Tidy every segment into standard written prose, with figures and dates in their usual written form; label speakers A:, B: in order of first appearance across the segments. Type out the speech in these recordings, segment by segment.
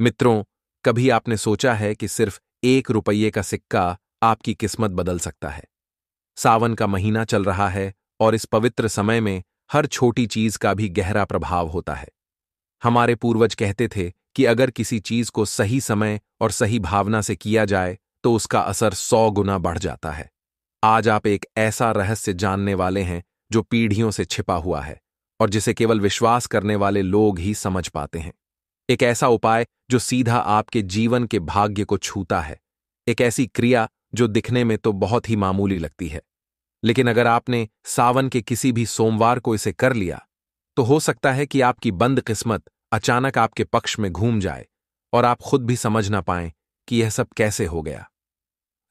A: मित्रों, कभी आपने सोचा है कि सिर्फ 1 रुपये का सिक्का आपकी किस्मत बदल सकता है। सावन का महीना चल रहा है और इस पवित्र समय में हर छोटी चीज का भी गहरा प्रभाव होता है। हमारे पूर्वज कहते थे कि अगर किसी चीज को सही समय और सही भावना से किया जाए तो उसका असर 100 गुना बढ़ जाता है। आज आप एक ऐसा रहस्य जानने वाले हैं जो पीढ़ियों से छिपा हुआ है और जिसे केवल विश्वास करने वाले लोग ही समझ पाते हैं। एक ऐसा उपाय जो सीधा आपके जीवन के भाग्य को छूता है। एक ऐसी क्रिया जो दिखने में तो बहुत ही मामूली लगती है, लेकिन अगर आपने सावन के किसी भी सोमवार को इसे कर लिया तो हो सकता है कि आपकी बंद किस्मत अचानक आपके पक्ष में घूम जाए और आप खुद भी समझ ना पाएं कि यह सब कैसे हो गया।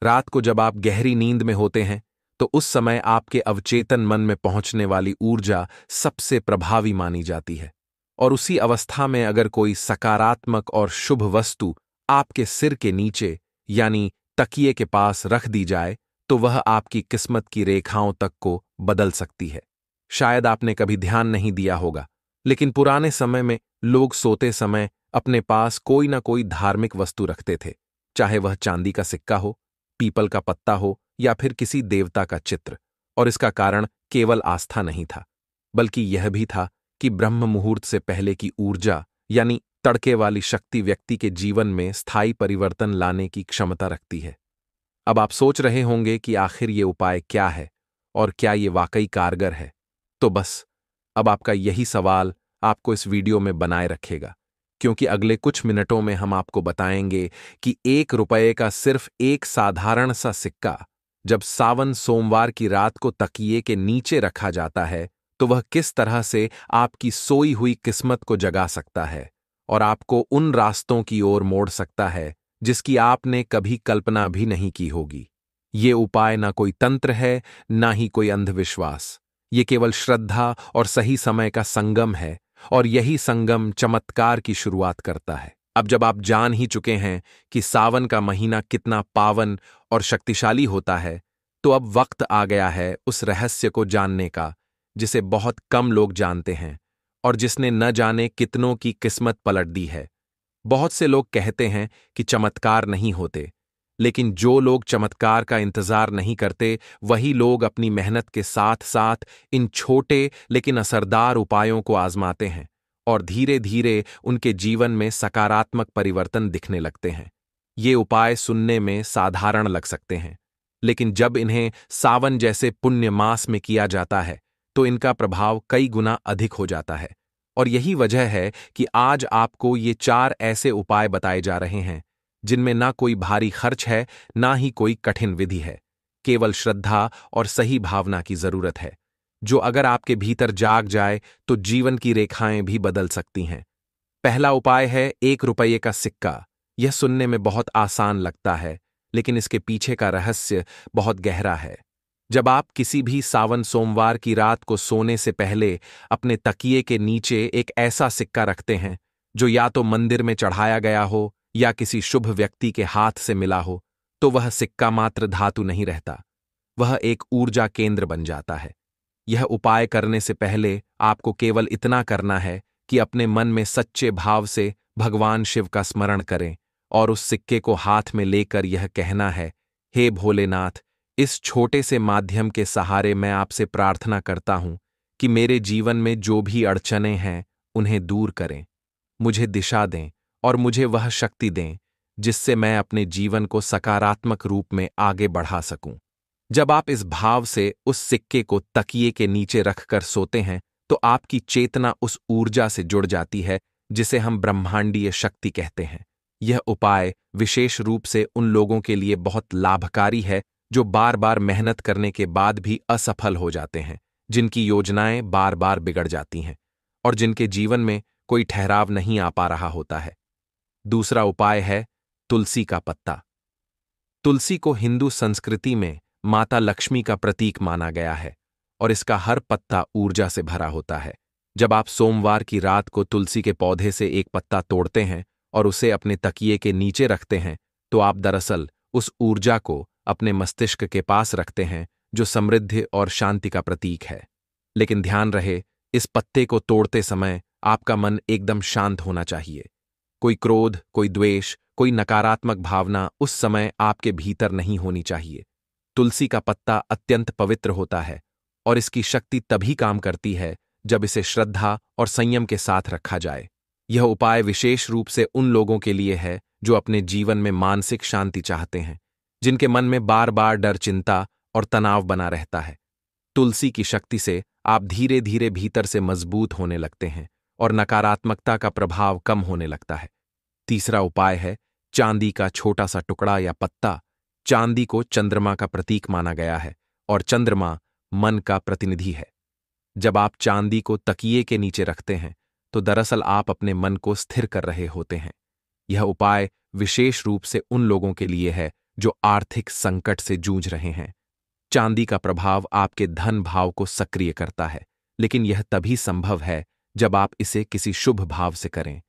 A: रात को जब आप गहरी नींद में होते हैं तो उस समय आपके अवचेतन मन में पहुंचने वाली ऊर्जा सबसे प्रभावी मानी जाती है, और उसी अवस्था में अगर कोई सकारात्मक और शुभ वस्तु आपके सिर के नीचे यानी तकिए के पास रख दी जाए तो वह आपकी किस्मत की रेखाओं तक को बदल सकती है। शायद आपने कभी ध्यान नहीं दिया होगा, लेकिन पुराने समय में लोग सोते समय अपने पास कोई ना कोई धार्मिक वस्तु रखते थे, चाहे वह चांदी का सिक्का हो, पीपल का पत्ता हो या फिर किसी देवता का चित्र। और इसका कारण केवल आस्था नहीं था, बल्कि यह भी था कि ब्रह्म मुहूर्त से पहले की ऊर्जा यानी तड़के वाली शक्ति व्यक्ति के जीवन में स्थायी परिवर्तन लाने की क्षमता रखती है। अब आप सोच रहे होंगे कि आखिर ये उपाय क्या है और क्या ये वाकई कारगर है। तो बस अब आपका यही सवाल आपको इस वीडियो में बनाए रखेगा, क्योंकि अगले कुछ मिनटों में हम आपको बताएंगे कि 1 रुपये का सिर्फ एक साधारण सा सिक्का जब सावन सोमवार की रात को तकिए के नीचे रखा जाता है तो वह किस तरह से आपकी सोई हुई किस्मत को जगा सकता है और आपको उन रास्तों की ओर मोड़ सकता है जिसकी आपने कभी कल्पना भी नहीं की होगी। ये उपाय ना कोई तंत्र है, ना ही कोई अंधविश्वास। ये केवल श्रद्धा और सही समय का संगम है, और यही संगम चमत्कार की शुरुआत करता है। अब जब आप जान ही चुके हैं कि सावन का महीना कितना पावन और शक्तिशाली होता है, तो अब वक्त आ गया है उस रहस्य को जानने का जिसे बहुत कम लोग जानते हैं और जिसने न जाने कितनों की किस्मत पलट दी है। बहुत से लोग कहते हैं कि चमत्कार नहीं होते, लेकिन जो लोग चमत्कार का इंतजार नहीं करते वही लोग अपनी मेहनत के साथ साथ इन छोटे लेकिन असरदार उपायों को आजमाते हैं और धीरे धीरे उनके जीवन में सकारात्मक परिवर्तन दिखने लगते हैं। ये उपाय सुनने में साधारण लग सकते हैं, लेकिन जब इन्हें सावन जैसे पुण्य मास में किया जाता है तो इनका प्रभाव कई गुना अधिक हो जाता है। और यही वजह है कि आज आपको ये 4 ऐसे उपाय बताए जा रहे हैं जिनमें ना कोई भारी खर्च है, ना ही कोई कठिन विधि है। केवल श्रद्धा और सही भावना की जरूरत है, जो अगर आपके भीतर जाग जाए तो जीवन की रेखाएं भी बदल सकती हैं। पहला उपाय है 1 रुपये का सिक्का। यह सुनने में बहुत आसान लगता है, लेकिन इसके पीछे का रहस्य बहुत गहरा है। जब आप किसी भी सावन सोमवार की रात को सोने से पहले अपने तकिए के नीचे एक ऐसा सिक्का रखते हैं जो या तो मंदिर में चढ़ाया गया हो या किसी शुभ व्यक्ति के हाथ से मिला हो, तो वह सिक्का मात्र धातु नहीं रहता, वह एक ऊर्जा केंद्र बन जाता है। यह उपाय करने से पहले आपको केवल इतना करना है कि अपने मन में सच्चे भाव से भगवान शिव का स्मरण करें और उस सिक्के को हाथ में लेकर यह कहना है, हे भोलेनाथ, इस छोटे से माध्यम के सहारे मैं आपसे प्रार्थना करता हूं कि मेरे जीवन में जो भी अड़चनें हैं उन्हें दूर करें, मुझे दिशा दें और मुझे वह शक्ति दें जिससे मैं अपने जीवन को सकारात्मक रूप में आगे बढ़ा सकूं। जब आप इस भाव से उस सिक्के को तकिए के नीचे रखकर सोते हैं तो आपकी चेतना उस ऊर्जा से जुड़ जाती है जिसे हम ब्रह्मांडीय शक्ति कहते हैं। यह उपाय विशेष रूप से उन लोगों के लिए बहुत लाभकारी है जो बार बार मेहनत करने के बाद भी असफल हो जाते हैं, जिनकी योजनाएं बार बार बिगड़ जाती हैं और जिनके जीवन में कोई ठहराव नहीं आ पा रहा होता है। दूसरा उपाय है तुलसी का पत्ता। तुलसी को हिंदू संस्कृति में माता लक्ष्मी का प्रतीक माना गया है और इसका हर पत्ता ऊर्जा से भरा होता है। जब आप सोमवार की रात को तुलसी के पौधे से एक पत्ता तोड़ते हैं और उसे अपने तकिए के नीचे रखते हैं तो आप दरअसल उस ऊर्जा को अपने मस्तिष्क के पास रखते हैं जो समृद्धि और शांति का प्रतीक है। लेकिन ध्यान रहे, इस पत्ते को तोड़ते समय आपका मन एकदम शांत होना चाहिए। कोई क्रोध, कोई द्वेष, कोई नकारात्मक भावना उस समय आपके भीतर नहीं होनी चाहिए। तुलसी का पत्ता अत्यंत पवित्र होता है और इसकी शक्ति तभी काम करती है जब इसे श्रद्धा और संयम के साथ रखा जाए। यह उपाय विशेष रूप से उन लोगों के लिए है जो अपने जीवन में मानसिक शांति चाहते हैं, जिनके मन में बार बार डर, चिंता और तनाव बना रहता है। तुलसी की शक्ति से आप धीरे धीरे भीतर से मजबूत होने लगते हैं और नकारात्मकता का प्रभाव कम होने लगता है। तीसरा उपाय है चांदी का छोटा सा टुकड़ा या पत्ता। चांदी को चंद्रमा का प्रतीक माना गया है और चंद्रमा मन का प्रतिनिधि है। जब आप चांदी को तकिए के नीचे रखते हैं तो दरअसल आप अपने मन को स्थिर कर रहे होते हैं। यह उपाय विशेष रूप से उन लोगों के लिए है जो आर्थिक संकट से जूझ रहे हैं। चांदी का प्रभाव आपके धन भाव को सक्रिय करता है, लेकिन यह तभी संभव है जब आप इसे किसी शुभ भाव से करें।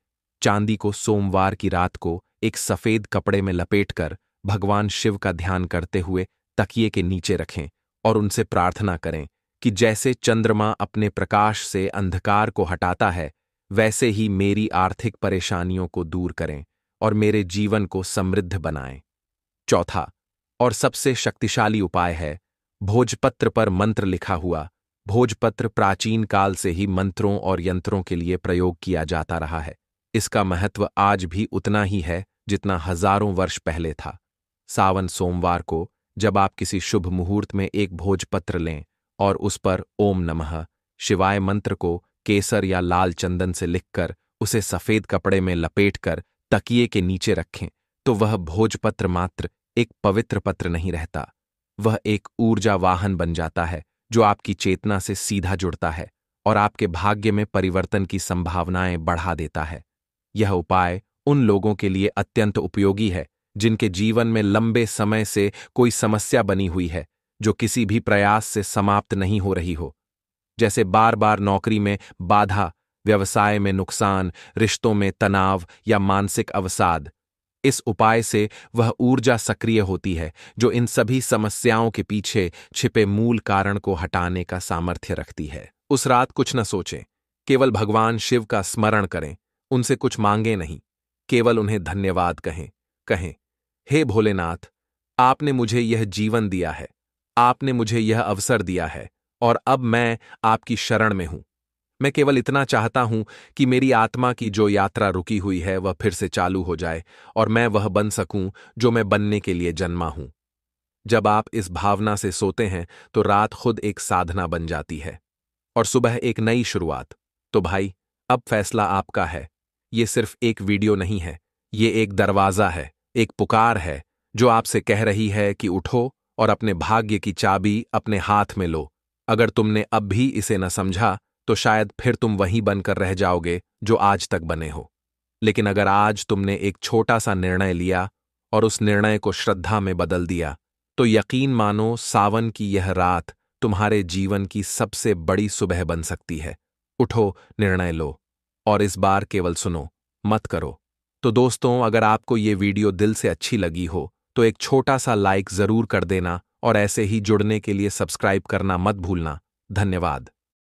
A: चांदी को सोमवार की रात को एक सफेद कपड़े में लपेटकर भगवान शिव का ध्यान करते हुए तकिए के नीचे रखें और उनसे प्रार्थना करें कि जैसे चंद्रमा अपने प्रकाश से अंधकार को हटाता है, वैसे ही मेरी आर्थिक परेशानियों को दूर करें और मेरे जीवन को समृद्ध बनाएं। चौथा और सबसे शक्तिशाली उपाय है भोजपत्र पर मंत्र लिखा हुआ। भोजपत्र प्राचीन काल से ही मंत्रों और यंत्रों के लिए प्रयोग किया जाता रहा है। इसका महत्व आज भी उतना ही है जितना हजारों वर्ष पहले था। सावन सोमवार को जब आप किसी शुभ मुहूर्त में एक भोजपत्र लें और उस पर ओम नमः शिवाय मंत्र को केसर या लाल चंदन से लिखकर उसे सफेद कपड़े में लपेटकर तकिए के नीचे रखें, तो वह भोजपत्र मात्र एक पवित्र पत्र नहीं रहता, वह एक ऊर्जा वाहन बन जाता है जो आपकी चेतना से सीधा जुड़ता है और आपके भाग्य में परिवर्तन की संभावनाएं बढ़ा देता है। यह उपाय उन लोगों के लिए अत्यंत उपयोगी है जिनके जीवन में लंबे समय से कोई समस्या बनी हुई है जो किसी भी प्रयास से समाप्त नहीं हो रही हो, जैसे बार बार नौकरी में बाधा, व्यवसाय में नुकसान, रिश्तों में तनाव या मानसिक अवसाद। इस उपाय से वह ऊर्जा सक्रिय होती है जो इन सभी समस्याओं के पीछे छिपे मूल कारण को हटाने का सामर्थ्य रखती है। उस रात कुछ न सोचें, केवल भगवान शिव का स्मरण करें, उनसे कुछ मांगे नहीं, केवल उन्हें धन्यवाद कहें, हे भोलेनाथ, आपने मुझे यह जीवन दिया है, आपने मुझे यह अवसर दिया है और अब मैं आपकी शरण में हूं। मैं केवल इतना चाहता हूं कि मेरी आत्मा की जो यात्रा रुकी हुई है वह फिर से चालू हो जाए और मैं वह बन सकूं जो मैं बनने के लिए जन्मा हूं। जब आप इस भावना से सोते हैं तो रात खुद एक साधना बन जाती है और सुबह एक नई शुरुआत। तो भाई, अब फैसला आपका है। ये सिर्फ एक वीडियो नहीं है, ये एक दरवाजा है, एक पुकार है जो आपसे कह रही है कि उठो और अपने भाग्य की चाबी अपने हाथ में लो। अगर तुमने अब भी इसे न समझा तो शायद फिर तुम वहीं बनकर रह जाओगे जो आज तक बने हो। लेकिन अगर आज तुमने एक छोटा सा निर्णय लिया और उस निर्णय को श्रद्धा में बदल दिया, तो यकीन मानो सावन की यह रात तुम्हारे जीवन की सबसे बड़ी सुबह बन सकती है। उठो, निर्णय लो और इस बार केवल सुनो, मत करो। तो दोस्तों, अगर आपको ये वीडियो दिल से अच्छी लगी हो तो एक छोटा सा लाइक जरूर कर देना और ऐसे ही जुड़ने के लिए सब्सक्राइब करना मत भूलना। धन्यवाद।